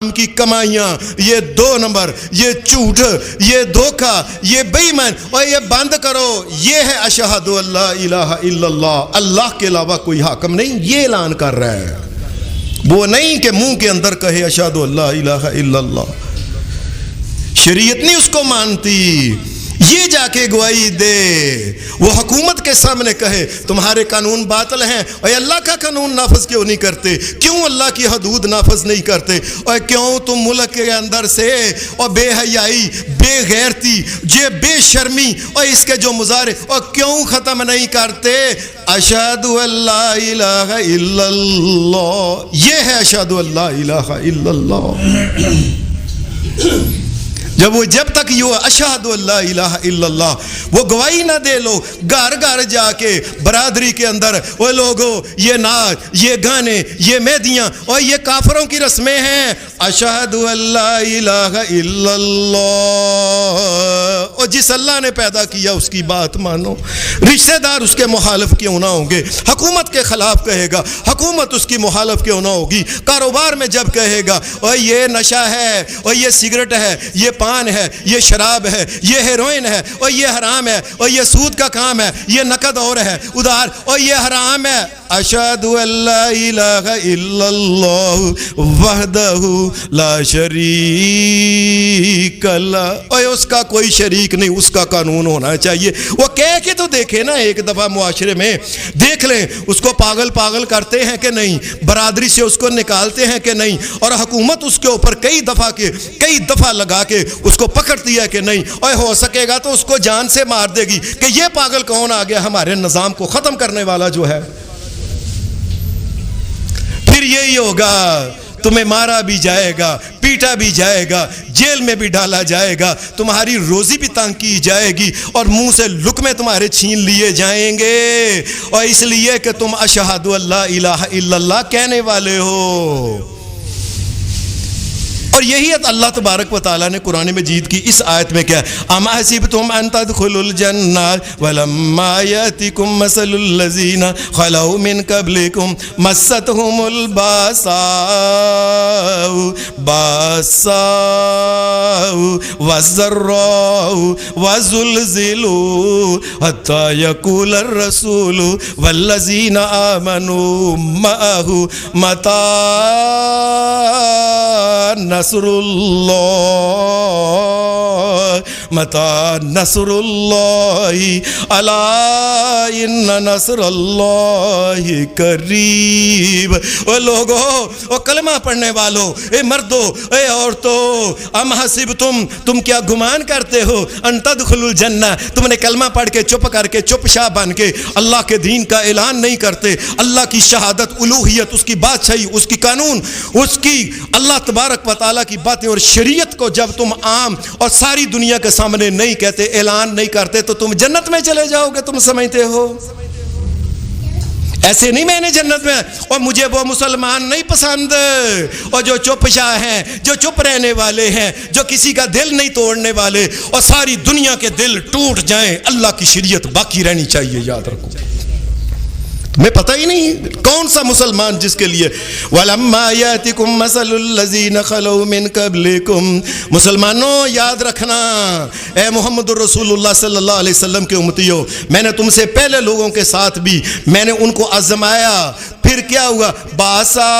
کی کمائیاں، یہ 2 نمبر، یہ جھوٹ، یہ دھوکہ، یہ بے ایمان، اور یہ بند کرو. یہ ہے اشہد اللہ الہ الا اللہ، اللہ کے علاوہ کوئی حاکم نہیں. یہ اعلان کر رہا ہے، وہ نہیں کہ منہ کے اندر کہے اشہد اللہ الہ الا اللہ. شریعت نہیں اس کو مانتی. یہ جا کے گواہی دے، وہ حکومت کے سامنے کہے تمہارے قانون باطل ہیں، اور اللہ کا قانون نافذ کیوں نہیں کرتے؟ کیوں اللہ کی حدود نافذ نہیں کرتے؟ اور کیوں تم ملک کے اندر سے اور بے حیائی، بے غیرتی، یہ بے شرمی اور اس کے جو مظاہرے اور کیوں ختم نہیں کرتے؟ اشہد اللہ الہ الا اللہ. یہ ہے اشہد اللہ الہ الا اللہ. جب تک یہ اشہد اللہ الہ الا اللہ وہ گواہی نہ دے لو، گھر گھر جا کے برادری کے اندر وہ لوگوں یہ ناچ، یہ گانے، یہ مہدیاں اور یہ کافروں کی رسمیں ہیں. اشہد اللہ الہ الا اللہ. اور جس اللہ نے پیدا کیا اس کی بات مانو. رشتہ دار اس کے مخالف کیوں نہ ہوں گے؟ حکومت کے خلاف کہے گا، حکومت اس کی مخالف کیوں نہ ہوگی؟ کاروبار میں جب کہے گا اور یہ نشہ ہے اور یہ سگریٹ ہے، یہ پان ہے، یہ شراب ہے، یہ ہیروئن ہے، اور یہ حرام ہے، اور یہ سود کا کام ہے، یہ نقد اور ہے ادھار، اور یہ حرام ہے. اشہد اللہ الہ الا اللہ وحدہ لا شریک لہ. اور اس کا کوئی شریک نہیں، اس کا قانون ہونا چاہیے. وہ کہہ کے تو دیکھے نا ایک دفعہ معاشرے میں، دیکھ لیں اس کو پاگل کرتے ہیں کہ نہیں، برادری سے اس کو نکالتے ہیں کہ نہیں، اور حکومت اس کے اوپر کئی دفعہ لگا کے اس کو پکڑتی ہے کہ نہیں. اور ہو سکے گا تو اس کو جان سے مار دے گی کہ یہ پاگل کون آ گیا ہمارے نظام کو ختم کرنے والا جو ہے. پھر یہی ہوگا، تمہیں مارا بھی جائے گا، پیٹا بھی جائے گا، جیل میں بھی ڈالا جائے گا، تمہاری روزی بھی تنگ کی جائے گی، اور منہ سے لقمے تمہارے چھین لیے جائیں گے، اور اس لیے کہ تم اشہد اللہ الہ الا اللہ کہنے والے ہو. اور یہی اللہ تبارک و تعالیٰ نے قرآن مجید کی اس آیت میں کیا، ام حسبتم ان تدخلوا الجنہ ولما یاتکم مثل الذین خلوا من قبلکم مستهم الباساء والضراء وزلزلوا حتى يقول الرسول والذین آمنوا معه متى نصر اللہ متى نصر اللہ الا ان نصر اللہ قریب. او لوگو، او کلمہ پڑھنے والو، اے مردو، اے عورتو، ام حسبتم، تم کیا گمان کرتے ہو، ان تدخلوا الجنہ، تم نے کلمہ پڑھ کے چپ کر کے چپ شاہ بن کے اللہ کے دین کا اعلان نہیں کرتے، اللہ کی شہادت، الوہیت، اس کی بادشاہی، اس کی قانون، اس کی اللہ تبارک و تعالیٰ کی باتیں اور شریعت کو جب تم عام اور ساری دنیا کے سامنے نہیں کہتے، اعلان نہیں کرتے، تو تم جنت میں چلے جاؤ گے. تم سمجھتے ہو ایسے نہیں میں نے جنت میں، اور مجھے وہ مسلمان نہیں پسند اور جو چپ شاہ ہیں، جو چپ رہنے والے ہیں، جو کسی کا دل نہیں توڑنے والے، اور ساری دنیا کے دل ٹوٹ جائیں، اللہ کی شریعت باقی رہنی چاہیے. یاد رکھو، تمہیں پتہ ہی نہیں کون سا مسلمان جس کے لیے وَلَمَّا يَأْتِكُمْ مَثَلُ الَّذِينَ خَلَوْا مِن قَبْلِكُمْ. مسلمانوں یاد رکھنا، اے محمد الرسول اللہ صلی اللہ علیہ وسلم کے امتیوں، میں نے تم سے پہلے لوگوں کے ساتھ بھی میں نے ان کو آزمایا. پھر کیا ہوا؟ باسا،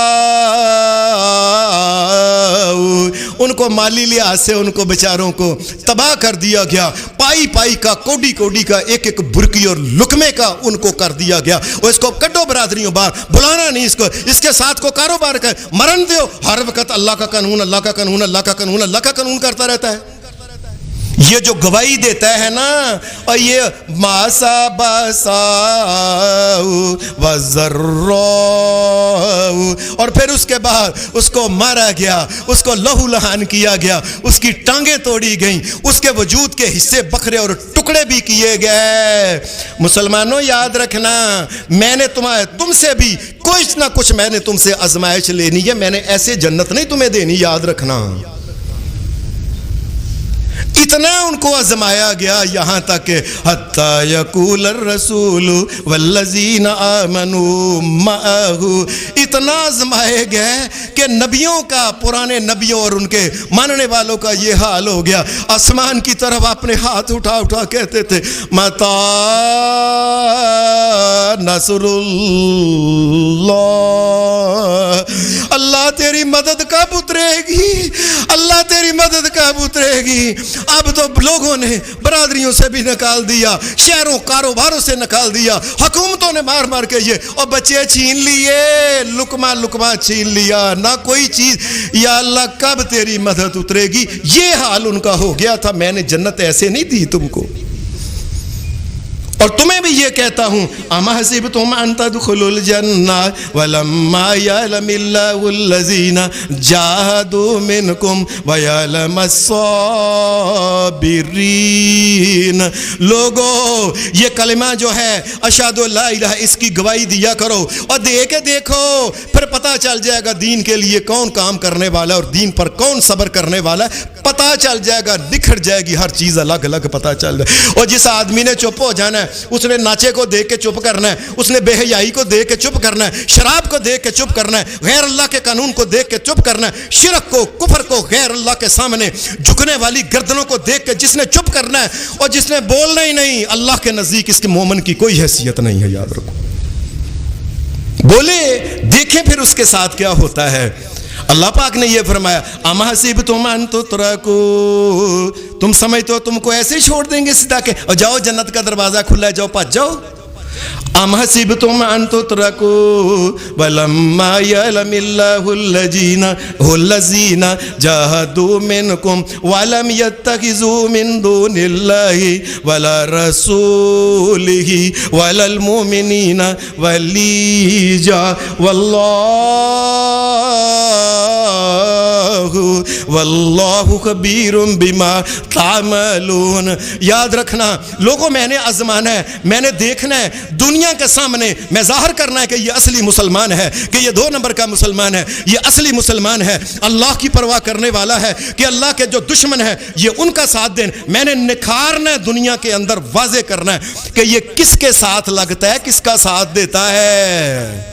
ان کو مالی لحاظ سے ان کو بیچاروں کو تباہ کر دیا گیا، پائی کا، کوڈی کا، ایک برکی اور لقمے کا ان کو کر دیا گیا. اور اس کو کڈو برادریوں باہر، بلانا نہیں اس کو، اس کے ساتھ کو کاروبار کا مرن دیو. ہر وقت اللہ کا قانون، اللہ کا قانون، اللہ کا قانون، اللہ کا قانون کرتا رہتا ہے. یہ جو گواہی دیتا ہے نا، اور یہ ماسا باسا وزراء، اور پھر اس کے بعد اس کو مارا گیا، اس کو لہو لہان کیا گیا، اس کی ٹانگیں توڑی گئیں، اس کے وجود کے حصے بکھرے اور ٹکڑے بھی کیے گئے. مسلمانوں یاد رکھنا، میں نے تم سے بھی کچھ نہ کچھ میں نے تم سے آزمائش لینی ہے، میں نے ایسے جنت نہیں تمہیں دینی. یاد رکھنا، اتنا ان کو آزمایا گیا یہاں تک کہ حتی یقول الرسول والذین آمنوا معہ، اتنا آزمائے گئے کہ نبیوں کا، پرانے نبیوں اور ان کے ماننے والوں کا یہ حال ہو گیا، آسمان کی طرف اپنے ہاتھ اٹھا اٹھا کہتے تھے متی نصر اللہ، اللہ تیری مدد کب اترے گی، اللہ تیری مدد کب اترے گی۔ اب تو لوگوں نے برادریوں سے بھی نکال دیا، شہروں کاروباروں سے نکال دیا، حکومتوں نے مار مار کے یہ اور بچے چھین لیے، لقمہ لقمہ چھین لیا، نہ کوئی چیز۔ یا اللہ کب تیری مدد اترے گی؟ یہ حال ان کا ہو گیا تھا۔ میں نے جنت ایسے نہیں دی تم کو، اور تمہیں بھی یہ کہتا ہوں اما حسبتم ان تدخلوا الجنہ ولما یعلم اللہ الذین جاہدوا منکم ویعلم الصابرین۔ لوگو یہ کلمہ جو ہے اشہد لا الہ، اس کی گواہی دیا کرو اور دے کے دیکھو، پھر پتہ چل جائے گا دین کے لیے کون کام کرنے والا اور دین پر کون صبر کرنے والا ہے، پتہ چل جائے گا، نکھر جائے گی ہر چیز الگ الگ پتہ چل جائے۔ اور جس آدمی نے چپ ہو جانا ہے، اس نے ناچے کو دیکھ کے چپ کرنا ہے، اس نے بے حیائی کو دیکھ کے چپ کرنا ہے، شراب کو دیکھ کے چپ کرنا ہے، غیر اللہ کے قانون کو دیکھ کے چپ کرنا ہے، شرک کو، کفر کو، غیر اللہ کے سامنے جھکنے والی گردنوں کو دیکھ کے جس نے چپ کرنا ہے اور جس نے بولنا ہی نہیں، اللہ کے نزدیک اس کے مومن کی کوئی حیثیت نہیں ہے، یاد رکھو۔ بولے دیکھیں پھر اس کے ساتھ کیا ہوتا ہے۔ اللہ پاک نے یہ فرمایا اما حسبتم ان تترکوا، تم سمجھتے ہو تم کو ایسے ہی چھوڑ دیں گے سیدھا کہ جاؤ جنت کا دروازہ کھلا ہے، جاؤ پاس جاؤ۔ ام حسبتم ان تترکوا ولما یعلم اللہ الذین جاہدوا منکم ولم یتخذوا من دون اللہ ولا رسولہ ولا المؤمنین ولیجا واللہ خبیر بما تعملون۔ یاد رکھنا لوگوں، میں نے آزمانا ہے، میں نے دیکھنا ہے، دنیا کے سامنے میں ظاہر کرنا ہے کہ یہ اصلی مسلمان ہے، کہ یہ 2 نمبر کا مسلمان ہے، یہ اصلی مسلمان ہے، اللہ کی پرواہ کرنے والا ہے، کہ اللہ کے جو دشمن ہے یہ ان کا ساتھ دیں۔ میں نے نکھارنا ہے، دنیا کے اندر واضح کرنا ہے کہ یہ کس کے ساتھ لگتا ہے، کس کا ساتھ دیتا ہے۔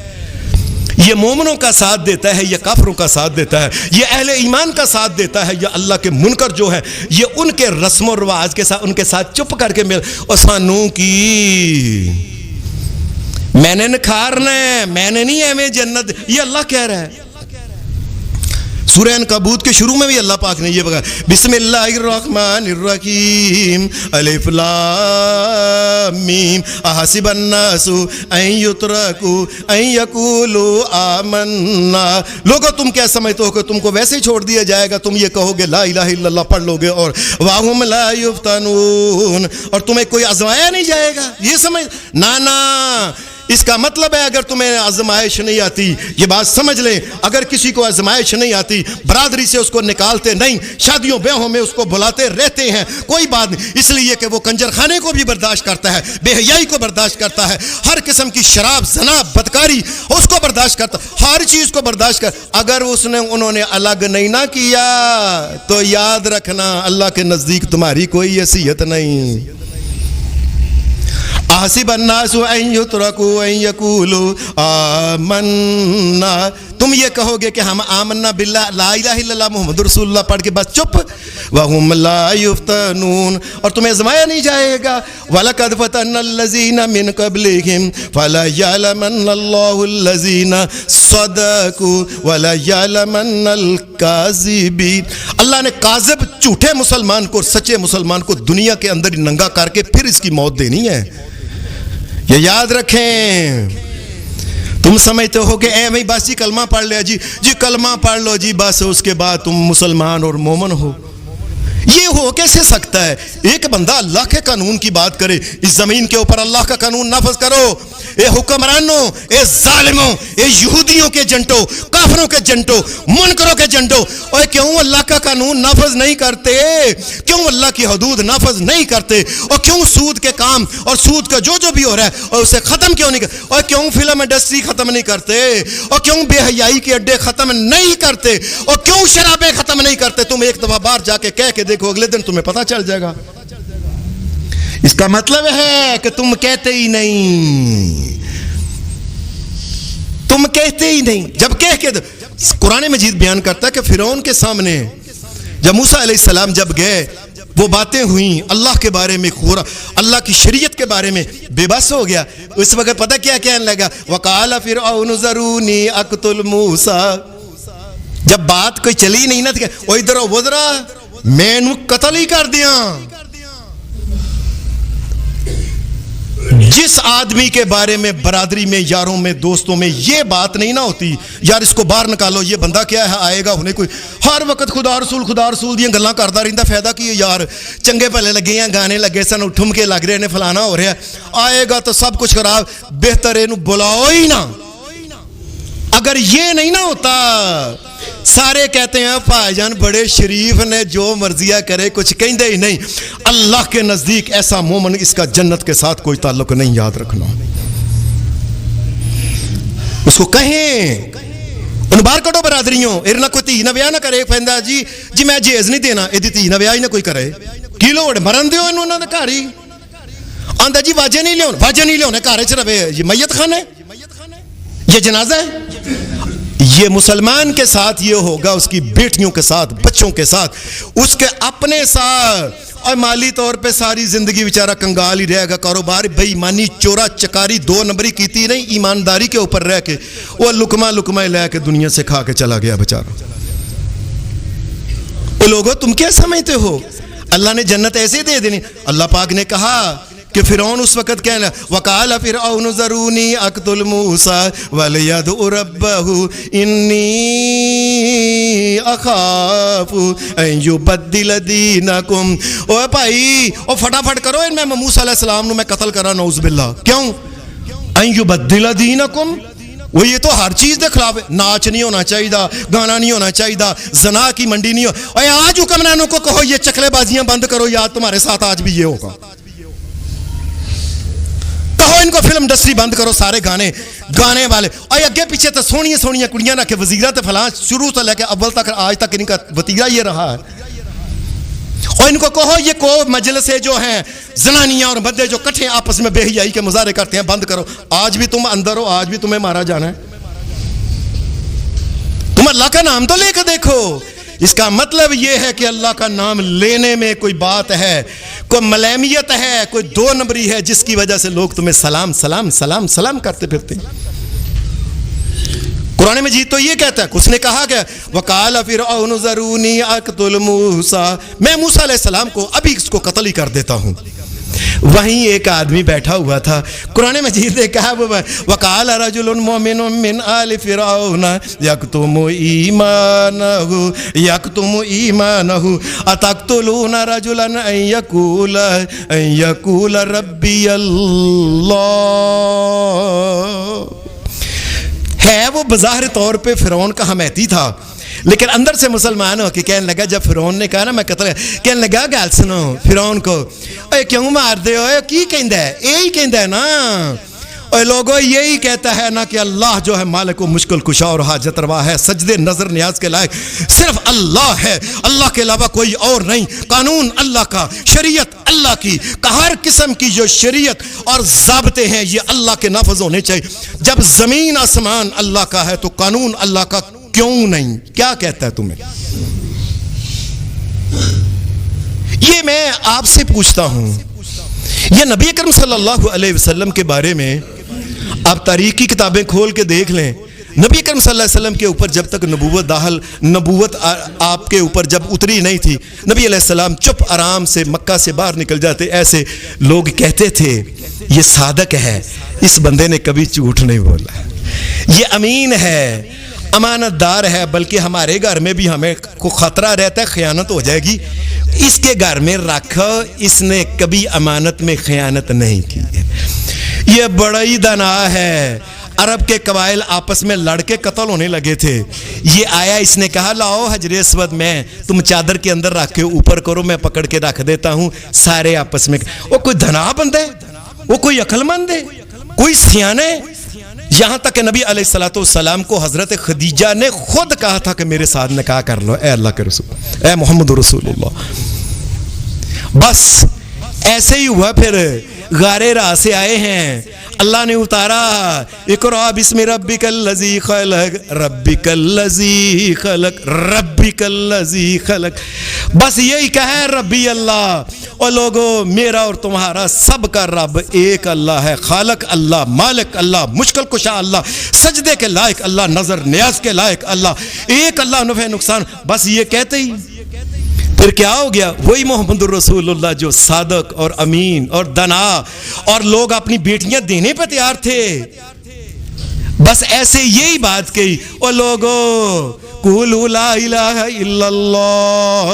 یہ مومنوں کا ساتھ دیتا ہے، یہ کافروں کا ساتھ دیتا ہے، یہ اہل ایمان کا ساتھ دیتا ہے، یہ اللہ کے منکر جو ہے یہ ان کے رسم و رواج کے ساتھ، ان کے ساتھ چپ کر کے مل۔ اور سانوں کی میں نے نکھارنا ہے، میں نے نہیں ایویں جنت، یہ اللہ کہہ رہا ہے۔ سورہ عنکبوت کے شروع میں بھی اللہ پاک نے یہ بتایا بسم اللہ الرحمن الرحیم الف لام میم احسب الناس ان یترکوا ان یقولوا آمنا۔ لوگو تم کیا سمجھتے ہو کہ تم کو ویسے ہی چھوڑ دیا جائے گا، تم یہ کہو گے لا الہ الا اللہ پڑھ لو گے اور وَهُمْ لَا يُفْتَنُونَ، اور تمہیں کوئی آزمایا نہیں جائے گا، یہ سمجھ نانا۔ اس کا مطلب ہے اگر تمہیں آزمائش نہیں آتی، یہ بات سمجھ لیں، اگر کسی کو آزمائش نہیں آتی برادری سے اس کو نکالتے نہیں، شادیوں بیاہوں میں اس کو بلاتے رہتے ہیں، کوئی بات نہیں، اس لیے کہ وہ کنجر خانے کو بھی برداشت کرتا ہے، بے حیائی کو برداشت کرتا ہے، ہر قسم کی شراب زنا بدکاری اس کو برداشت کرتا، ہر چیز کو برداشت کر۔ اگر انہوں نے الگ نہیں نہ کیا تو یاد رکھنا اللہ کے نزدیک تمہاری کوئی حیثیت نہیں۔ احسب الناس ان یترکوا ان یقولوا آمنا، تم یہ کہو گے کہ ہم آمنا باللہ لا الہ الا اللہ محمد رسول اللہ پڑھ کے بس چپ۔ وَهُمْ لَا يُفْتَنُونَ، اور تمہیں آزمایا نہیں جائے گا۔ وَلَقَدْ فَتَنَّا الَّذِينَ مِنْ قَبْلِهِمْ فَلَيَعْلَمَنَّ اللَّهُ الَّذِينَ صَدَقُوا وَلَيَعْلَمَنَّ الْكَاذِبِينَ۔ اللہ نے کاذب جھوٹے مسلمان کو، سچے مسلمان کو دنیا کے اندر ہی ننگا کر کے پھر اس کی موت دینی ہے، یہ یاد رکھیں۔ تم سمجھتے ہو کہ اے میں بس جی کلمہ پڑھ لیا، جی کلمہ پڑھ لو جی بس، اس کے بعد تم مسلمان اور مومن ہو۔ یہ ہو کیسے سکتا ہے؟ ایک بندہ اللہ کے قانون کی بات کرے، اس زمین کے اوپر اللہ کا قانون نافذ کرو۔ اے حکمرانوں، اے ظالموں، اے یہودیوں کے جنٹوں، کافروں کے جنٹوں، منکروں کے جنٹوں، اور کیوں اللہ کا قانون نافذ نہیں کرتے؟ کیوں اللہ کی حدود نافذ نہیں کرتے؟ اور کیوں سود کے کام اور سود کا جو بھی ہو رہا ہے اور اسے ختم کیوں نہیں کرتے؟ اور کیوں فلم انڈسٹری ختم نہیں کرتے؟ اور کیوں بے حیائی کے اڈے ختم نہیں کرتے؟ اور کیوں شرابیں ختم نہیں کرتے؟ بات ہے تم ایک دفعہ باہر جا کے کہہ کے دیکھو اگلے دن تمہیں پتہ چل جائے گا. اس کا مطلب ہے کہ تم کہتے ہی نہیں, تم کہتے ہی نہیں. جب کہہ کے قرآن مجید بیان کرتا ہے کہ فرعون کے سامنے جب موسیٰ علیہ السلام جب گئے, وہ باتیں ہوئیں اللہ کے بارے میں, اللہ کی شریعت کے بارے میں, بے بس ہو گیا. اس وقت پتہ کیا کہنے لگا, وقال فرعون ذرونی اقتل موسیٰ. جب بات کوئی چلی نہیں نا, وہ ادھر ادھر میں انہوں قتل ہی کر دیا. جس آدمی کے بارے میں برادری میں, یاروں میں, دوستوں میں یہ بات نہیں نہ ہوتی, یار اس کو باہر نکالو, یہ بندہ کیا ہے, آئے گا ہونے کوئی, ہر وقت خدا رسول دیا گلاں کرتا رہتا, فائدہ کی یار, چنگے پہلے لگے ہیں, گانے لگے سن, ٹھم کے لگ رہے ہیں, فلانا ہو رہا ہے, آئے گا تو سب کچھ خراب. بہتر ہے بلاؤ ہی نہ. اگر یہ نہیں نہ ہوتا, سارے کہتے ہیں بھائی جان بڑے شریف نے, جو مرضیہ کرے, کچھ کہندے ہی نہیں. اللہ کے نزدیک ایسا مومن, اس کا جنت کے ساتھ کوئی تعلق نہیں, یاد رکھنا. اس کو کہیں ان باہر کٹو برادریوں, ارنا کوئی تھی نہ بیاہ نہ کرے, پہندہ جی میں جیز نہیں دینا, ایدی تھی نہ بیاہ ہی نہ کوئی کرے, کی لوڑ مرن دیو انہوں نے کاری. آندہ جی واجہ نہیں لیون کارے چھ رہے, یہ میت خان ہے, یہ جنازہ ہے. یہ مسلمان کے ساتھ یہ ہوگا, اس کی بیٹیوں کے ساتھ, بچوں کے ساتھ, اس کے اپنے ساتھ, اور مالی طور پہ ساری زندگی بیچارہ کنگال ہی رہے گا. کاروبار بے ایمانی, چورا چکاری, 2 نمبری کیتی نہیں, ایمانداری کے اوپر رہ کے وہ لقمہ لے کے دنیا سے کھا کے چلا گیا بیچارہ. وہ لوگوں تم کیا سمجھتے ہو اللہ نے جنت ایسے دے دینی؟ اللہ پاک نے کہا کہ فرعون اس وقت کہنا, وقال فرعون ذرونی اقتل موسیٰ ولیدع ربہ انی اخاف ان یبدل دینکم. اوہ بھائی او فٹافٹ کرو, میں موسیٰ علیہ السلام میں قتل کرا, نعوذ باللہ. کیوں؟ ان یبدل دینکم, وہ یہ تو ہر چیز دے خلاف ہے. ناچ نہیں ہونا چاہیے, گانا نہیں ہونا چاہیے, زنا کی منڈی نہیں ہو. اور آج حکمرانوں کو کہو یہ چکلے بازیاں بند کرو, یا تمہارے ساتھ آج بھی یہ ہوگا. کہو ان کو فلم انڈسٹری بند کرو, سارے گانے والے, اور اگے پیچھے تو سونیاں کڑیاں نہ کہ وزیرہ تے فلاں, شروع سے لے کے اول تک آج تک ان کا وتیرہ یہ رہا ہے. اور ان کو کہو یہ کو مجلسیں جو ہیں زنانیاں اور بندے جو کٹھے آپس میں بے حیائی کے مظاہرے کرتے ہیں, بند کرو. آج بھی تم اندر ہو, آج بھی تمہیں مارا جانا ہے. تم اللہ کا نام تو لے کے دیکھو. اس کا مطلب یہ ہے کہ اللہ کا نام لینے میں کوئی بات ہے, کوئی ملیمیت ہے, کوئی 2 نمبری ہے, جس کی وجہ سے لوگ تمہیں سلام سلام سلام سلام کرتے پھرتے ہیں. قرآن مجید تو یہ کہتا ہے, اس نے کہا کہ وقال فرعون ذرونی اقتل موسیٰ, میں موسیٰ علیہ السلام کو ابھی اس کو قتل ہی کر دیتا ہوں. وہیں ایک آدمی بیٹھا ہوا تھا. قرآن مجید نے کہا وقال رجل مؤمن من آل فرعون یکتم ایمانہ اتقتلون رجلا ان یقول ربی اللہ. ہے وہ بظاہر طور پہ فرعون کا حمیتی تھا, لیکن اندر سے مسلمان ہو کے کہنے لگا, جب فرعون نے کہا نا میں قتل, کہنے لگا گال سنو فرعون کو, اے کیوں مار دے ہو, کی کہندا ہے, یہی کہندا ہے نا, اور لوگوں یہی کہتا ہے نا کہ اللہ جو ہے مالک و مشکل کشا اور حاجت روا ہے, سجدے نظر نیاز کے لائق صرف اللہ ہے, اللہ کے علاوہ کوئی اور نہیں. قانون اللہ کا, شریعت اللہ کی, ہر قسم کی جو شریعت اور ضابطے ہیں یہ اللہ کے نافذ ہونے چاہیے. جب زمین آسمان اللہ کا ہے تو قانون اللہ کا کیوں نہیں؟ کیا کہتا ہے تمہیں؟ یہ میں آپ سے پوچھتا ہوں, یہ نبی اکرم صلی اللہ علیہ وسلم کے بارے میں آپ تاریخ کی کتابیں کھول کے دیکھ لیں. نبی اکرم صلی اللہ علیہ وسلم کے اوپر جب تک نبوت آپ کے اوپر جب اتری نہیں تھی, نبی علیہ السلام چپ آرام سے مکہ سے باہر نکل جاتے. ایسے لوگ کہتے تھے یہ صادق ہے, اس بندے نے کبھی جھوٹ نہیں بولا, یہ امین ہے, امانت دار ہے, بلکہ ہمارے گھر میں بھی ہمیں کو خطرہ رہتا ہے خیانت ہو جائے گی, اس کے گھر میں رکھو, اس نے کبھی امانت میں خیانت نہیں کی. یہ بڑا ہی دنا ہے. عرب کے قبائل آپس میں لڑ کے قتل ہونے لگے تھے, یہ آیا, اس نے کہا لاؤ حجر اسود میں تم چادر کے اندر رکھ کے اوپر کرو, میں پکڑ کے رکھ دیتا ہوں. سارے آپس میں, وہ کوئی دھنا بند ہے, وہ کوئی عقل مند ہے, کوئی سیانے, یہاں تک کہ نبی علیہ الصلوۃ والسلام کو حضرت خدیجہ نے خود کہا تھا کہ میرے ساتھ نکاح کر لو اے اللہ کے رسول، اے محمد رسول اللہ۔ بس ایسے ہی ہوا، پھر غار ہرا سے آئے ہیں، اللہ نے اتارا اقرأ بسم ربک الذی خلق ربک الذی خلق ربک الذی خلق، بس یہی کہا ہے ربی اللہ۔ اور لوگوں، میرا اور تمہارا سب کا رب ایک اللہ ہے، خالق اللہ، مالک اللہ، مشکل کشا اللہ، سجدے کے لائق اللہ، نظر نیاز کے لائق اللہ، ایک اللہ، نفع نقصان، بس یہ کہتے ہی پھر کیا ہو گیا؟ وہی محمد الرسول اللہ جو صادق اور امین اور دنا، اور لوگ اپنی بیٹیاں دینے پہ تیار تھے، بس ایسے یہی بات کہی، اور لوگوں قولوا لا الہ الا اللہ۔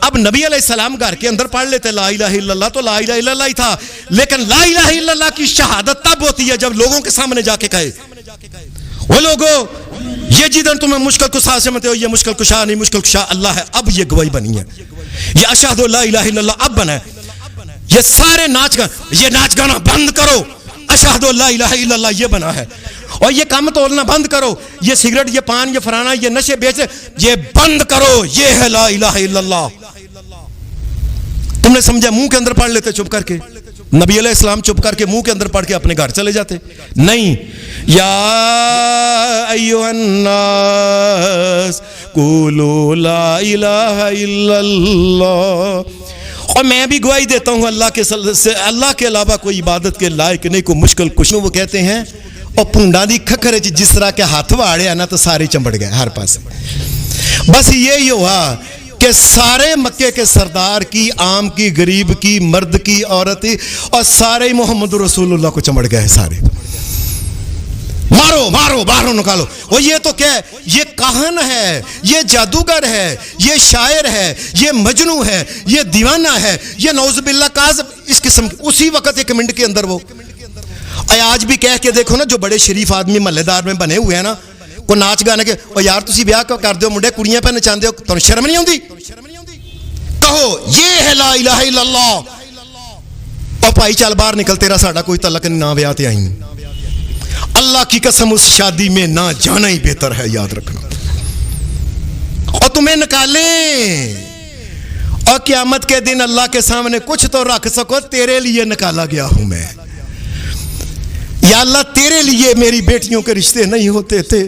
اب نبی علیہ السلام گھر کے اندر پڑھ لیتے لا الہ الا اللہ، تو لا الہ الا اللہ ہی تھا، لیکن لا الہ الا اللہ کی شہادت تب ہوتی ہے جب لوگوں کے سامنے جا کے کہے وہ لوگوں یہ جدن تمہیں مشکل کشا سمجھتے ہو، یہ مشکل کشا نہیں، مشکل کشا اللہ ہے۔ اب یہ گواہی بنی ہے، یہ اشہد لا الہ الا اللہ اب بنا ہے۔ یہ سارے ناچ گانا بند کرو، اشہد لا الہ الا اللہ یہ بنا ہے۔ اور یہ کام تولنا بند کرو، یہ سگریٹ، یہ پان، یہ فرانا، یہ نشے بیچے، یہ بند کرو، یہ ہے لا الہ الا اللہ۔ تم نے سمجھا منہ کے اندر پڑھ لیتے چپ کر کے؟ نبی علیہ السلام چپ کر کے منہ کے اندر پڑھ کے اپنے گھر چلے جاتے؟ نہیں، یا ایھا الناس قولوا لا الہ الا اللہ۔ اور میں بھی گواہی دیتا ہوں اللہ کے علاوہ کوئی عبادت کے لائق نہیں، کوئی مشکل کچھ نہیں۔ وہ کہتے ہیں اور پونڈا دی کھکھر جس طرح کے ہاتھ واڑے نا تو سارے چمبڑ گئے ہر پاس۔ بس یہی ہوا کہ سارے مکے کے سردار کی، عام کی، غریب کی، مرد کی، عورت کی، اور سارے محمد رسول اللہ کو چمڑ گئے سارے۔ مارو مارو باہر نکالو۔ وہ یہ تو کیا ہے؟ یہ کاہن ہے، یہ جادوگر ہے، یہ شاعر ہے، یہ مجنو ہے، یہ دیوانہ ہے، یہ نعوذ باللہ کاذب، اس قسم کی۔ اسی وقت ایک منٹ کے اندر وہ آج بھی کہہ کے دیکھو نا، جو بڑے شریف آدمی محلے دار میں بنے ہوئے ہیں نا، کو ناچ گانے کے، اور یار تسی بیاہ کر دیو منڈے کڑیاں پہ نچاندے ہو، تو شرم نہیں ہوندی؟ کہو یہ ہے لا الہ الا اللہ، اور بھائی چل باہر نکل، تیرا ساڈا کوئی تعلق نہیں، نہ بیاہ تے آئیں۔ اللہ کی قسم اس شادی میں نہ جانا ہی بہتر ہے، یاد رکھنا۔ اور تمہیں نکالیں، اور قیامت کے دن اللہ کے سامنے کچھ تو رکھ سکو، تیرے لیے نکالا گیا ہوں میں، یا اللہ تیرے لیے میری بیٹیوں کے رشتے نہیں ہوتے تھے،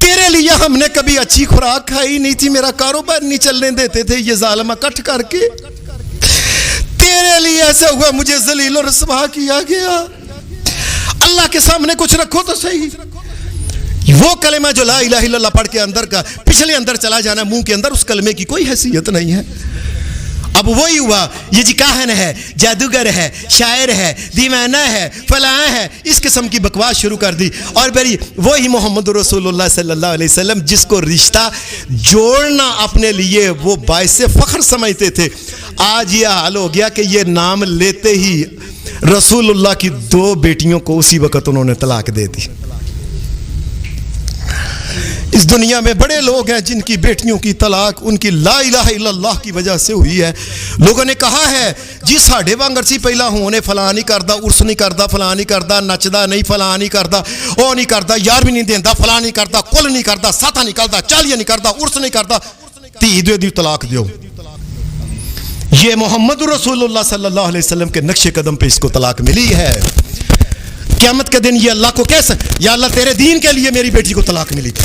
تیرے لیے ہم نے کبھی اچھی خوراک کھائی نہیں تھی، میرا کاروبار نہیں چلنے دیتے تھے یہ ظالم اکٹھ کر کے، تیرے لیے ایسا ہوا، مجھے ذلیل و رسوا کیا گیا۔ اللہ کے سامنے کچھ رکھو تو صحیح۔ وہ کلمہ جو لا الہ الا اللہ پڑھ کے اندر کا پچھلے اندر چلا جانا منہ کے اندر، اس کلمے کی کوئی حیثیت نہیں ہے۔ اب وہی ہوا، یہ جی کاہن ہے، جادوگر ہے، شاعر ہے، دیوانہ ہے، فلاں ہے، اس قسم کی بکواس شروع کر دی۔ اور بری وہی محمد رسول اللہ صلی اللہ علیہ وسلم جس کو رشتہ جوڑنا اپنے لیے وہ باعث فخر سمجھتے تھے، آج یہ حال ہو گیا کہ یہ نام لیتے ہی رسول اللہ کی 2 بیٹیوں کو اسی وقت انہوں نے طلاق دے دی۔ اس دنیا میں بڑے لوگ ہیں جن کی بیٹیوں کی طلاق ان کی لا الہ الا اللہ کی وجہ سے ہوئی ہے۔ لوگوں نے کہا ہے جی ساڑھے وانگر سی پہلا ہونے فلاں نہیں کردا، عرس نہیں کردا، فلاں نہیں کردا، نچدا نہیں، فلاں نہیں کردا، او نہیں کردا، یار بھی نہیں دیندا، فلاں نہیں کردا، کل نہیں کردا، ساتھا نہیں کردا، چالیہ نہیں کردا، عرس نہیں کردا، تی دے دی طلاق دیو۔ یہ محمد رسول اللہ صلی اللہ علیہ وسلم کے نقش قدم پہ اس کو طلاق ملی ہے۔ قیامت کے دن یہ اللہ کو کیسے، یا اللہ تیرے دین کے لیے میری بیٹی کو طلاق ملی تھی،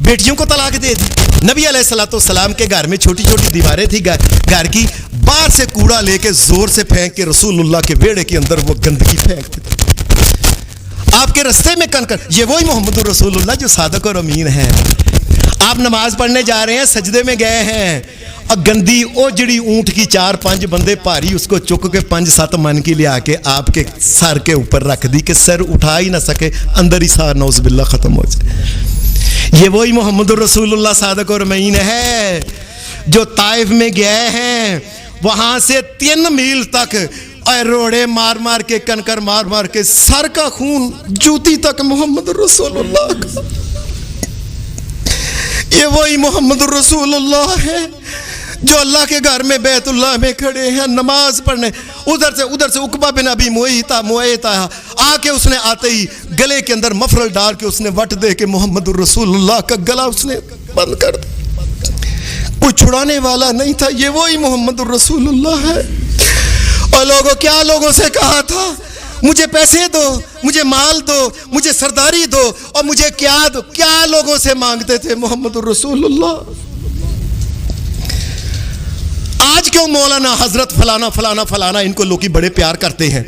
بیٹیوں کو طلاق دے دی۔ نبی علیہ السلام کے گھر میں چھوٹی چھوٹی دیواریں تھی گھر کی، باہر سے کوڑا لے کے زور سے پھینک کے رسول اللہ کے بیڑے کے اندر وہ گندگی پھینکتے تھے۔ آپ کے رستے میں کنکر، یہ وہی محمد رسول اللہ جو صادق اور امین ہے۔ آپ نماز پڑھنے جا رہے ہیں، سجدے میں گئے ہیں، اور گندی او جڑی اونٹ کی 4-5 بندے پاری اس کو چک کے 5-7 من کی لے آ کے آپ کے سر کے اوپر رکھ دی کہ سر اٹھا ہی نہ سکے، اندر ہی سارا نعوذ باللہ ختم ہو جائے۔ یہ وہی محمد رسول اللہ صادق اور امین ہے جو طائف میں گئے ہیں، وہاں سے 3 میل تک روڑے مار مار کے، کنکر مار مار کے، سر کا خون جوتی تک محمد رسول اللہ کا۔ یہ وہی محمد رسول اللہ ہے جو اللہ کے گھر میں بیت اللہ میں کھڑے ہیں نماز پڑھنے، ادھر سے عقبہ بن ابی معیط آیا، آ کے اس نے آتے ہی گلے کے اندر مفرل ڈال کے اس نے وٹ دے کے محمد الرسول اللہ کا گلا اس نے بند کر دیا۔ کوئی چھڑانے والا نہیں تھا، یہ وہی محمد الرسول اللہ ہے۔ اور لوگوں کیا لوگوں سے کہا تھا، مجھے پیسے دو، مجھے مال دو، مجھے سرداری دو، اور مجھے کیا دو، کیا لوگوں سے مانگتے تھے محمد الرسول اللہ۔ آج کیوں مولانا حضرت فلانا فلانا فلانا ان کو لوگ بڑے پیار کرتے ہیں؟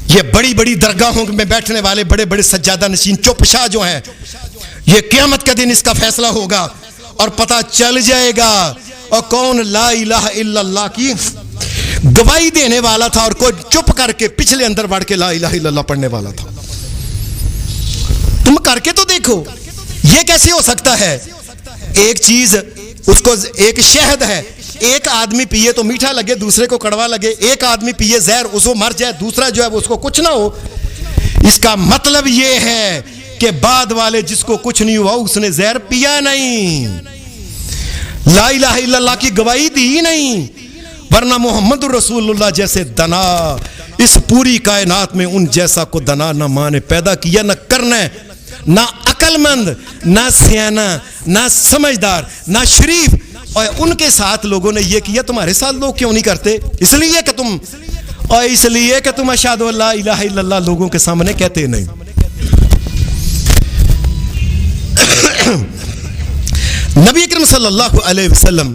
یہ بڑی بڑی درگاہوں میں بیٹھنے والے بڑے بڑے سجادہ نشین چوپشاہ جو ہیں، یہ قیامت کا دن اس کا فیصلہ ہوگا اور پتہ چل جائے گا اور کون لا الہ الا اللہ کی گواہی دینے والا تھا اور کوئی چپ کر کے پچھلے اندر بڑھ کے لا الہ الا اللہ پڑھنے والا تھا۔ تم کر کے تو دیکھو، یہ کیسے ہو سکتا ہے؟ ایک چیز اس کو، ایک شہد ہے، ایک آدمی پیے تو میٹھا لگے، دوسرے کو کڑوا لگے، ایک آدمی پیے زہر اس کو مر جائے، دوسرا جو ہے اس کو کچھ نہ ہو۔ اس کا مطلب یہ ہے کہ بعد والے جس کو کچھ نہیں ہوا اس نے زہر پیا نہیں، لا الہ الا اللہ کی گواہی دی نہیں، ورنہ محمد الرسول اللہ جیسے دنا اس پوری کائنات میں ان جیسا کو دنا نہ ماں نے پیدا کیا، نہ کرنا، نہ عقل مند، نہ سیانا، نہ سمجھدار، نہ شریف۔ اور ان کے ساتھ لوگوں نے یہ کیا، تمہارے ساتھ لوگ کیوں نہیں کرتے؟ اس لیے کہ تم اشہد ان لا الہ الا اللہ لوگوں کے سامنے کہتے نہیں۔ نبی اکرم صلی اللہ علیہ وسلم،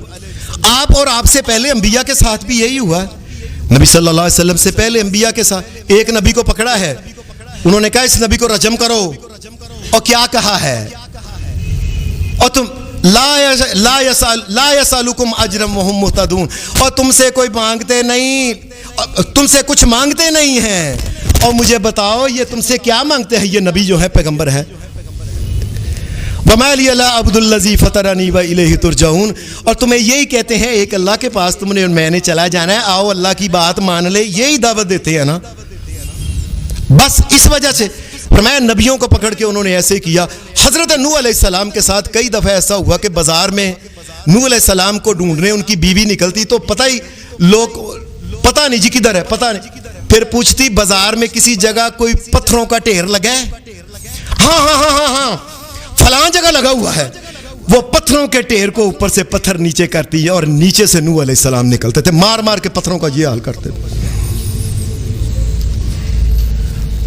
آپ اور آپ سے پہلے انبیاء کے ساتھ بھی یہی ہوا۔ نبی صلی اللہ علیہ وسلم سے پہلے انبیاء کے ساتھ ایک نبی کو پکڑا ہے، انہوں نے کہا اس نبی کو رجم کرو، اور کیا کہا ہے؟ اور تم لا یسالکم اجرا وہم مہتدون، اور تم سے کوئی مانگتے نہیں، تم سے کچھ مانگتے نہیں ہیں، اور مجھے بتاؤ یہ تم سے کیا مانگتے ہیں؟ یہ نبی جو ہے پیغمبر ہے۔ وَمَا لِيَ لَا عَبْدُ الَّذِي فَطَرَنِي وَإِلَيْهِ تُرْجَعُونَ، اور تمہیں یہی کہتے ہیں ایک اللہ کے پاس میں نے چلا جانا ہے، آؤ اللہ کی بات مان لے، یہی دعوت دیتے ہیں نا۔ بس اس وجہ سے فرمایا نبیوں کو پکڑ کے انہوں نے ایسے کیا۔ حضرت نوح علیہ السلام کے ساتھ کئی دفعہ ایسا ہوا کہ بازار میں نوح علیہ السلام کو ڈھونڈنے ان کی بیوی نکلتی تو پتہ نہیں جی کدھر ہے، پتہ نہیں، پھر پوچھتی بازار میں کسی جگہ کوئی پتھروں کا ڈھیر لگا ہے؟ ہاں فلاں جگہ لگا ہوا ہے۔ وہ پتھروں کے ڈھیر کو اوپر سے پتھر نیچے کرتی ہے اور نیچے سے نوح علیہ السلام نکلتے تھے، مار مار کے پتھروں کا یہ حال کرتے تھے،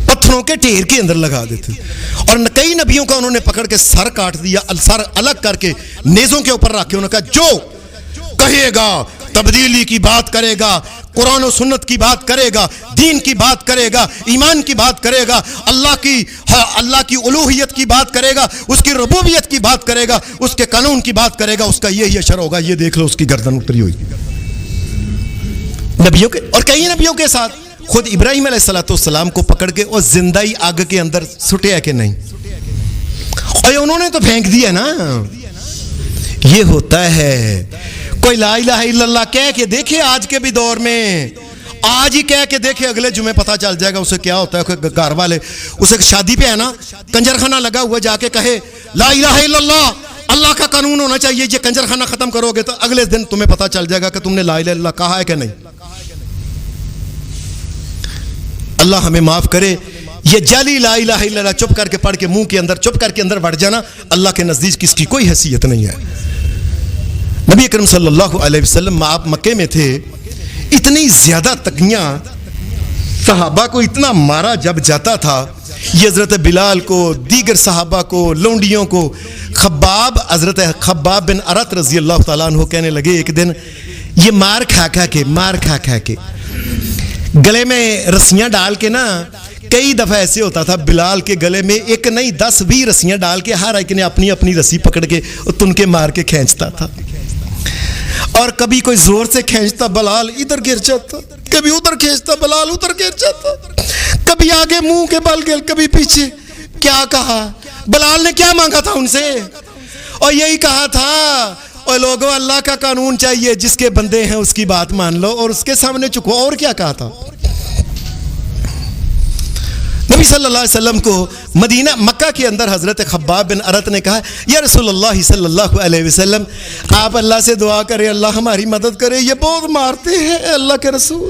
پتھروں کے ڈھیر کے اندر لگا دیتے۔ اور کئی نبیوں کا انہوں نے پکڑ کے سر کاٹ دیا، سر الگ کر کے نیزوں کے اوپر رکھ کے انہوں نے کہا جو کہے گا تبدیلی کی بات کرے گا، قرآن و سنت کی بات کرے گا، دین کی بات کرے گا، ایمان کی بات کرے گا، اللہ کی الوہیت کی بات کرے گا، اس کی ربوبیت کی بات کرے گا، اس کے قانون کی بات کرے گا، اس کا یہ اشر ہوگا، یہ دیکھ لو اس کی گردن اتری ہوئی۔ نبیوں کے اور کئی نبیوں کے ساتھ خود ابراہیم علیہ السلام کو پکڑ کے اور زندہ ہی آگ کے اندر سٹے ہے کہ نہیں، اور انہوں نے تو پھینک دیا نا۔ یہ ہوتا ہے کوئی لا الہ الا اللہ کہہ کے دیکھے، آج کے بھی دور میں آج ہی کہہ کے دیکھے، اگلے جمعے پتہ چل جائے گا اسے کیا ہوتا ہے۔ گھر والے اسے شادی پہ ہے نا کنجر خانہ لگا ہوا، جا کے کہے لا الہ الا اللہ، اللہ کا قانون ہونا چاہیے، یہ کنجر خانہ ختم کرو گے تو اگلے دن تمہیں پتہ چل جائے گا کہ تم نے لا الہ الا اللہ کہا ہے کہ نہیں۔ اللہ ہمیں معاف کرے۔ یہ جعلی لا الہ الا اللہ چپ کر کے پڑھ کے منہ کے اندر چپ کر کے اندر بڑھ جانا، اللہ کے نزدیک کس کی کوئی حیثیت نہیں ہے۔ نبی اکرم صلی اللہ علیہ وسلم آپ مکے میں تھے، اتنی زیادہ تکیاں، صحابہ کو اتنا مارا جب جاتا تھا، یہ حضرت بلال کو، دیگر صحابہ کو، لونڈیوں کو، حضرت خباب بن ارت رضی اللہ تعالیٰ عنہ کہنے لگے ایک دن، یہ مار کھا کھا کے گلے میں رسیاں ڈال کے نا، کئی دفعہ ایسے ہوتا تھا بلال کے گلے میں ایک نہیں 10-20 رسیاں ڈال کے ہر ایک نے اپنی اپنی رسی پکڑ کے تن کے مار کے کھینچتا تھا، اور کبھی کوئی زور سے کھینچتا بلال ادھر گر جاتا، کبھی ادھر کھینچتا بلال ادھر گر جاتا، کبھی آگے منہ کے بل گل، کبھی پیچھے۔ کیا کہا بلال نے؟ کیا مانگا تھا ان سے؟ اور یہی کہا تھا، اور لوگوں اللہ کا قانون چاہیے، جس کے بندے ہیں اس کی بات مان لو اور اس کے سامنے چکو۔ اور کیا کہا تھا؟ نبی صلی اللہ علیہ وسلم کو مکہ کے اندر حضرت خباب بن ارت نے کہا یا رسول اللہ صلی اللہ علیہ وسلم، آپ اللہ سے دعا کریں اللہ ہماری مدد کرے، یہ بہت مارتے ہیں اللہ کے رسول۔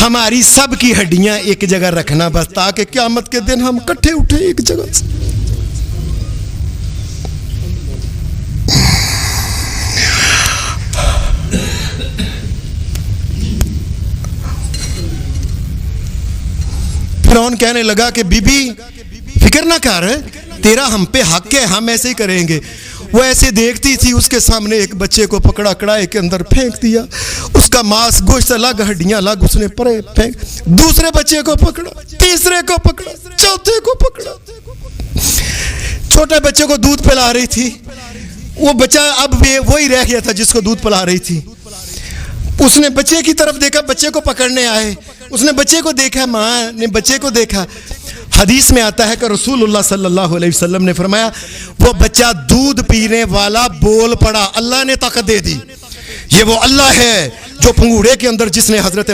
ہماری سب کی ہڈیاں ایک جگہ رکھنا بس، تاکہ قیامت کے دن ہم کٹھے اٹھے ایک جگہ سے۔ فرعون کہنے لگا کہ بی بی فکر نہ کر، تیرا ہم پہ حق ہے، ہم ایسے ہی کریں گے۔ وہ ایسے دیکھتی تھی، اس کے سامنے ایک بچے کو پکڑا، کڑاہے کے اندر پھینک دیا، اس کا ماس گوشت الگ، ہڈیاں الگ، اس نے پرے پھینک، دوسرے بچے کو پکڑا، تیسرے کو پکڑا، چوتھے کو پکڑا۔ چھوٹے بچے کو دودھ پلا رہی تھی، وہ بچہ اب وہی رہ گیا تھا جس کو دودھ پلا رہی تھی۔ اس نے بچے کی طرف دیکھا، بچے کو پکڑنے آئے، اس نے بچے کو دیکھا، ماں نے بچے کو دیکھا۔ حدیث میں آتا ہے کہ رسول اللہ صلی اللہ علیہ وسلم نے فرمایا وہ بچہ دودھ پینے والا بول پڑا، اللہ نے طاقت دے دی۔ یہ وہ اللہ ہے جو پنگوڑے کے اندر جس نے حضرت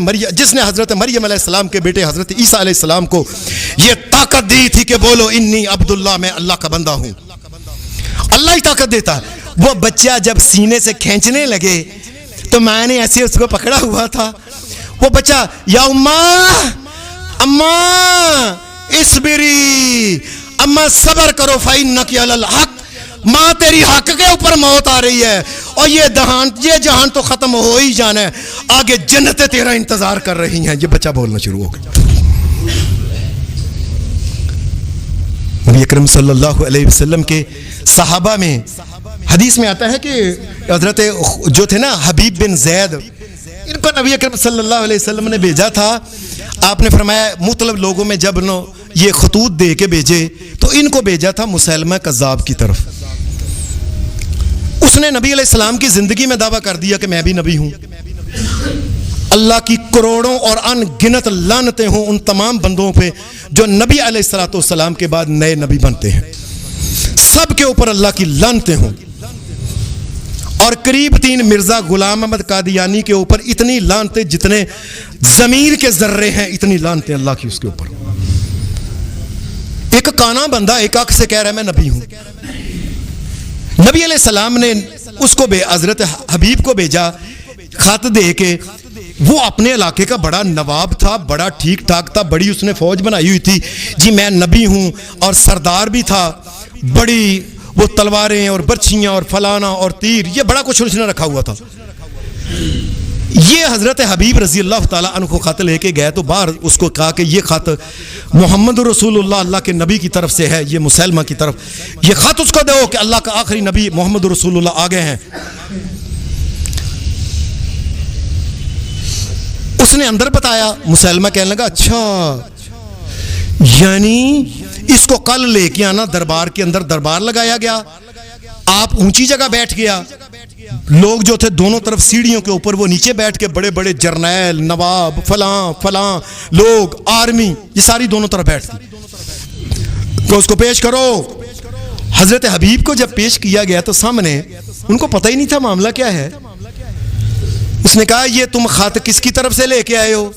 مریم علیہ السلام کے بیٹے حضرت عیسیٰ علیہ السلام کو یہ طاقت دی تھی کہ بولو انی عبداللہ، میں اللہ کا بندہ ہوں۔ اللہ ہی طاقت دیتا۔ وہ بچہ جب سینے سے کھینچنے لگے تو ماں نے ایسے اس کو پکڑا ہوا تھا۔ وہ بچہ یا اماں اسبری، اماں صبر کرو، فإنک علی الحق، ماں تیری حق کے اوپر موت آ رہی ہے، اور یہ جہان تو ختم ہو ہی جانا ہے، آگے جنتیں تیرا انتظار کر رہی ہیں۔ یہ بچہ بولنا شروع ہو گیا۔ نبی اکرم صلی اللہ علیہ وسلم کے صحابہ میں حدیث میں آتا ہے کہ حضرت جو تھے نا حبیب بن زید، ان کو نبی اکرم صلی اللہ علیہ وسلم نے بھیجا تھا۔ آپ نے فرمایا مطلب لوگوں میں جب یہ خطوط دے کے بھیجے تو ان کو بھیجا تھا مسیلمہ کذاب کی طرف۔ اس نے نبی علیہ السلام کی زندگی میں دعویٰ کر دیا کہ میں بھی نبی ہوں۔ اللہ کی کروڑوں اور ان گنت لعنتیں ہوں ان تمام بندوں پہ جو نبی علیہ السلام کے بعد نئے نبی بنتے ہیں، سب کے اوپر اللہ کی لعنتیں ہوں۔ اور قریب 3 مرزا غلام احمد قادیانی کے اوپر اتنی لعنتیں جتنے زمین کے ذرے ہیں، اتنی لعنتیں اللہ کی اس کے اوپر۔ ایک کانا بندہ ایک آنکھ سے کہہ رہا ہے میں نبی ہوں۔ نبی علیہ السلام نے اس کو حضرت حبیب کو بھیجا خط دے کے۔ وہ اپنے علاقے کا بڑا نواب تھا، بڑا ٹھیک ٹھاک تھا، بڑی اس نے فوج بنائی ہوئی تھی، جی میں نبی ہوں، اور سردار بھی تھا، بڑی وہ تلواریں اور برچھیاں اور فلانا اور تیر، یہ بڑا کچھ اس نے رکھا ہوا تھا۔ یہ حضرت حبیب رضی اللہ تعالیٰ عنہ کو خط لے کے گئے تو باہر اس کو کہا کہ یہ خط محمد رسول اللہ، اللہ کے نبی کی طرف سے ہے، یہ مسلمہ کی طرف، یہ خط اس کو دو کہ اللہ کا آخری نبی محمد رسول اللہ آ گئے ہیں۔ اس نے اندر بتایا، مسلمہ کہنے لگا اچھا یعنی اس کو کل لے کے آنا، دربار کے اندر دربار لگایا گیا، آپ اونچی جگہ بیٹھ گیا، لوگ جو تھے دونوں طرف سیڑھیوں کے اوپر وہ نیچے بیٹھ کے بڑے بڑے جرنیل، نواب، فلاں لوگ، آرمی، یہ ساری دونوں طرف بیٹھ گئی کہ اس کو پیش کرو۔ حضرت حبیب کو جب پیش کیا گیا تو سامنے ان کو پتہ ہی نہیں تھا معاملہ کیا ہے۔ اس نے کہا یہ تم خط کس کی طرف سے لے کے آئے ہو؟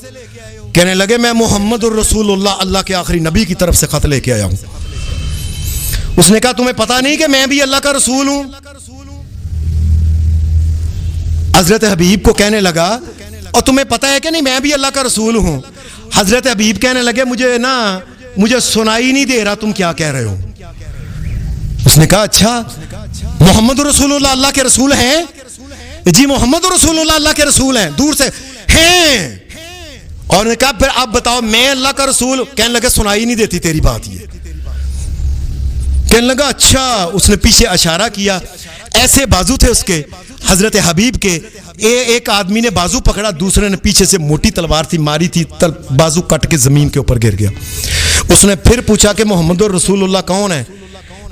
کہنے لگے میں محمد الرسول اللہ، اللہ کے آخری نبی کی طرف سے خط لے کے آیا ہوں۔ اس نے کہا تمہیں پتہ نہیں کہ میں بھی اللہ کا رسول ہوں؟ حضرت حبیب کو کہنے لگا اور تمہیں پتہ ہے کہ نہیں میں بھی اللہ کا رسول ہوں؟ حضرت حبیب کہنے لگے مجھے سنائی نہیں دے رہا تم کیا کہہ رہے ہو۔ اس نے کہا اچھا محمد رسول اللہ اللہ کے رسول ہیں؟ جی محمد رسول اللہ اللہ کے رسول ہیں، دور سے ہیں۔ اور نے کہا پھر آپ بتاؤ میں اللہ کا رسول؟ کہنے لگا سنائی نہیں دیتی تیری بات۔ یہ کہنے لگا اچھا۔ اس نے پیچھے اشارہ کیا، ایسے بازو تھے اس کے حضرت حبیب کے، ایک آدمی نے بازو پکڑا، دوسرے نے پیچھے سے موٹی تلوار تھی ماری تھی، بازو کٹ کے زمین کے اوپر گر گیا۔ اس نے پھر پوچھا کہ محمد رسول اللہ کون ہے؟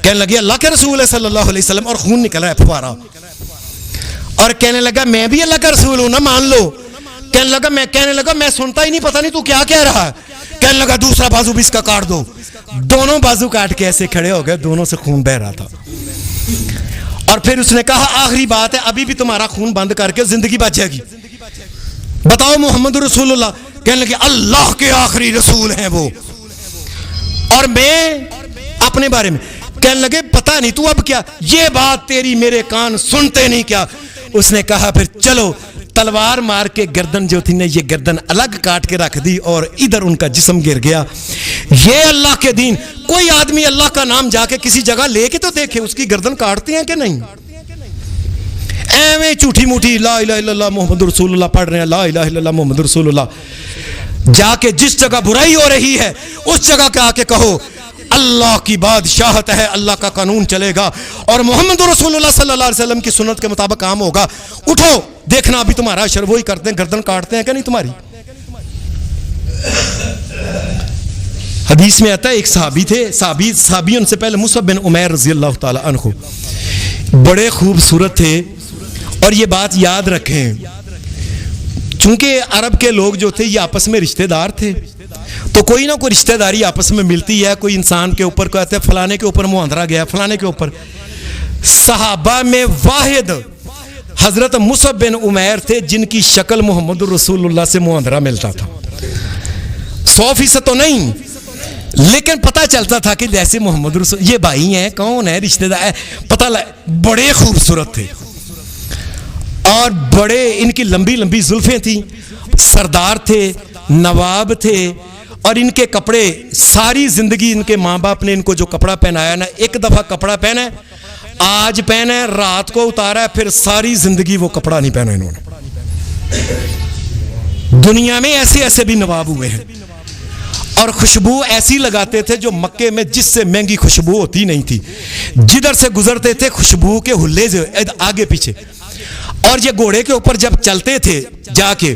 کہنے لگے اللہ کے رسول ہے صلی اللہ علیہ وسلم، اور خون نکل رہا ہے پھوارا۔ اور کہنے لگا میں بھی اللہ کا رسول ہوں نا مان لو۔ کہنے لگا میں سنتا ہی نہیں، پتہ نہیں تو کیا کہہ رہا ہے۔ کہنے لگا دوسرا بازو بھی اس کا کاٹ دو۔ دونوں بازو کاٹ کے ایسے کھڑے ہو گئے، دونوں سے خون بہ رہا تھا۔ اور پھر اس نے کہا آخری بات ہے، ابھی بھی تمہارا خون بند کر کے زندگی بچ جائے گی، بتاؤ محمد رسول اللہ۔ کہنے لگے اللہ کے آخری رسول ہیں وہ، اور میں اپنے بارے میں۔ کہنے لگے پتہ نہیں تو اب کیا، یہ بات تیری میرے کان سنتے نہیں کیا۔ اس نے کہا پھر چلو تلوار مار کے گردن جو تھی نا یہ گردن الگ کاٹ کے رکھ دی اور ادھر ان کا جسم گر گیا. یہ اللہ کے دین. کوئی آدمی اللہ کا نام جا کے کسی جگہ لے کے تو دیکھے اس کی گردن کاٹتے ہیں کہ نہیں؟ ایویں جھوٹی موٹی لا الہ الا اللہ محمد رسول اللہ پڑھ رہے ہیں, لا الہ الا اللہ محمد رسول اللہ. جا کے جس جگہ برائی ہو رہی ہے اس جگہ کے آ کے کہو اللہ کی بادشاہت ہے, اللہ کا قانون چلے گا اور محمد رسول اللہ صلی اللہ علیہ وسلم کی سنت کے مطابق کام ہوگا. اٹھو دیکھنا ابھی تمہارا اشر وہی کرتے ہیں, گردن کاٹتے ہیں کہ نہیں تمہاری. حدیث میں آتا ہے ایک صحابی تھے, صحابی ان سے پہلے مصعب بن عمیر رضی اللہ تعالی عنہ, بڑے خوبصورت تھے. اور یہ بات یاد رکھیں, چونکہ عرب کے لوگ جو تھے یہ آپس میں رشتہ دار تھے, تو کوئی نہ کوئی رشتہ داری آپس میں ملتی ہے. کوئی انسان کے اوپر کہتے ہیں فلانے کے اوپر مہندرا گیا, فلانے کے اوپر. صحابہ میں واحد حضرت مصعب بن عمیر تھے جن کی شکل محمد رسول اللہ سے مہندرا ملتا تھا. 100% تو نہیں, لیکن پتہ چلتا تھا کہ جیسے محمد رسول, یہ بھائی ہیں, کون ہے, رشتہ دار, پتہ بڑے خوبصورت تھے اور بڑے ان کی لمبی لمبی زلفیں تھیں, سردار تھے, نواب تھے. اور ان کے کپڑے ساری زندگی ان کے ماں باپ نے ان کو جو کپڑا پہنایا نا, ایک دفعہ کپڑا پہنا ہے, آج پہنا ہے, رات کو اتارا ہے, پھر ساری زندگی وہ کپڑا نہیں پہنا انہوں نے. دنیا میں ایسے ایسے بھی نواب ہوئے ہیں. اور خوشبو ایسی لگاتے تھے جو مکے میں جس سے مہنگی خوشبو ہوتی نہیں تھی, جدھر سے گزرتے تھے خوشبو کے ہلے آگے پیچھے. اور یہ گھوڑے کے اوپر جب چلتے تھے جا کے,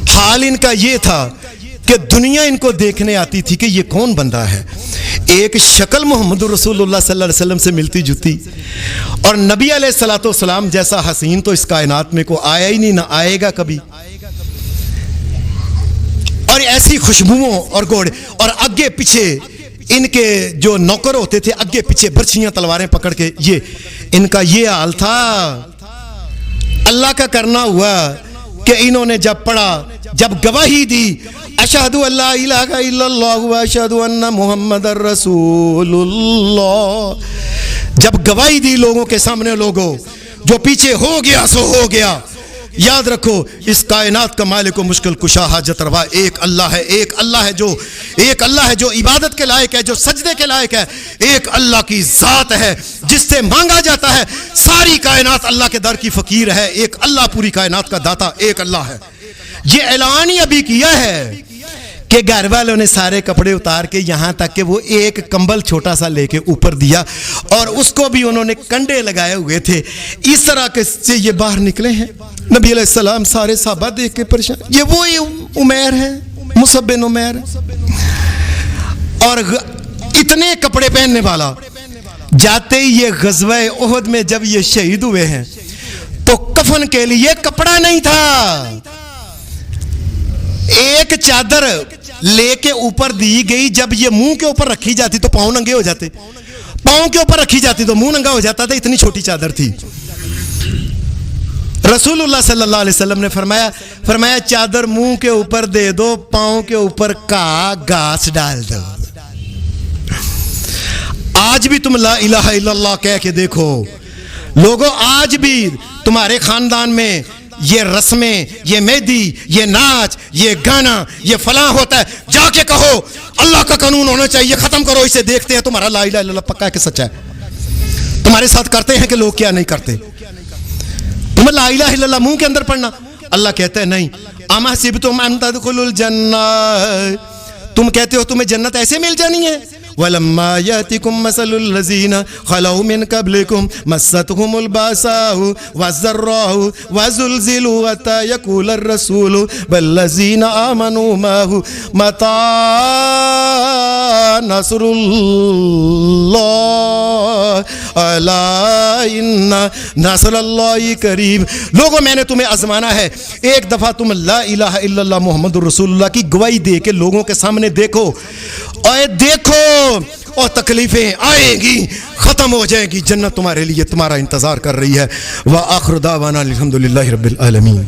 حال ان کا یہ تھا کہ دنیا ان کو دیکھنے آتی تھی کہ یہ کون بندہ ہے. ایک شکل محمد رسول اللہ صلی اللہ علیہ وسلم سے ملتی جلتی, اور نبی علیہ الصلوۃ والسلام جیسا حسین تو اس کائنات میں کو آیا ہی نہیں, نہ آئے گا کبھی. اور ایسی خوشبوؤں اور گھوڑے, اور آگے پیچھے ان کے جو نوکر ہوتے تھے اگے پیچھے برچھیاں تلواریں پکڑ کے, یہ ان کا یہ حال تھا. اللہ کا کرنا ہوا کہ انہوں نے جب پڑھا, جب گواہی دی اشہد ان لا الہ الا اللہ و اشہد ان محمد رسول اللہ, جب گواہی دی لوگوں کے سامنے, لوگوں جو پیچھے ہو گیا سو ہو گیا. یاد رکھو اس کائنات کا مالک و مشکل کشا حاجت روا ایک اللہ ہے, ایک اللہ ہے جو عبادت کے لائق ہے, جو سجدے کے لائق ہے. ایک اللہ کی ذات ہے جس سے مانگا جاتا ہے. ساری کائنات اللہ کے در کی فقیر ہے. ایک اللہ پوری کائنات کا داتا ایک اللہ ہے. یہ اعلان ہی ابھی کیا ہے کہ گھر والوں نے سارے کپڑے اتار کے یہاں تک کہ وہ ایک کمبل چھوٹا سا لے کے اوپر دیا, اور اس کو بھی انہوں نے کنڈے لگائے ہوئے تھے. اس طرح کے سے یہ باہر نکلے ہیں. نبی علیہ السلام سارے صحابہ دیکھ کے پریشان, یہ وہی عمیر ہے, مصعب بن عمیر, اور اتنے کپڑے پہننے والا. جاتے ہی یہ غزوہ احد میں جب یہ شہید ہوئے ہیں تو کفن کے لیے کپڑا نہیں تھا, ایک چادر لے کے اوپر دی گئی. جب یہ منہ کے اوپر رکھی جاتی تو پاؤں ننگے ہو جاتے, پاؤں کے اوپر رکھی جاتی تو منہ ننگا ہو جاتا تھا, اتنی چھوٹی چادر تھی. رسول اللہ صلی اللہ علیہ وسلم نے فرمایا چادر منہ کے اوپر دے دو, پاؤں کے اوپر گھاس ڈال دو. آج بھی تم لا الہ الا اللہ کہہ کے دیکھو لوگوں, آج بھی تمہارے خاندان میں یہ رسمیں, یہ مہندی, یہ ناچ, یہ گانا, یہ فلاں ہوتا ہے, جا کے کہو اللہ کا قانون ہونا چاہیے, ختم کرو اسے. دیکھتے ہیں تمہارا لا الہ الا اللہ پکا ہے کہ سچا ہے. تمہارے ساتھ کرتے ہیں کہ لوگ کیا نہیں کرتے. تمہیں لا الہ الا اللہ منہ کے اندر پڑھنا, اللہ کہتا ہے نہیں. اما حسبتم ان تدخلوا الجنہ, تم کہتے ہو تمہیں جنت ایسے مل جانی ہے. وَلَمَّا يَأْتِكُمْ مَثَلُ الَّذِينَ خَلَوْا مِنْ قَبْلِكُمْ مَسَّتْهُمُ الْبَأْسَاءُ وَالضَّرَّاءُ وَزُلْزِلُوا حَتَّى يَقُولَ الرَّسُولُ وَالَّذِينَ آمَنُوا مَعَهُ مَتَىٰ نَصْرُ اللَّهِ أَلَا إِنَّ نَصْرَ اللَّهِ قَرِيبٌ. لوگوں میں نے تمہیں آزمانا ہے, ایک دفعہ تم لا الہ الا اللہ محمد رسول اللہ کی گواہی دے کے لوگوں کے سامنے دیکھو, اور دیکھو, اور تکلیفیں آئیں گی, ختم ہو جائیں گی, جنت تمہارے لیے تمہارا انتظار کر رہی ہے. وآخر دعوانا الحمدللہ رب العالمین.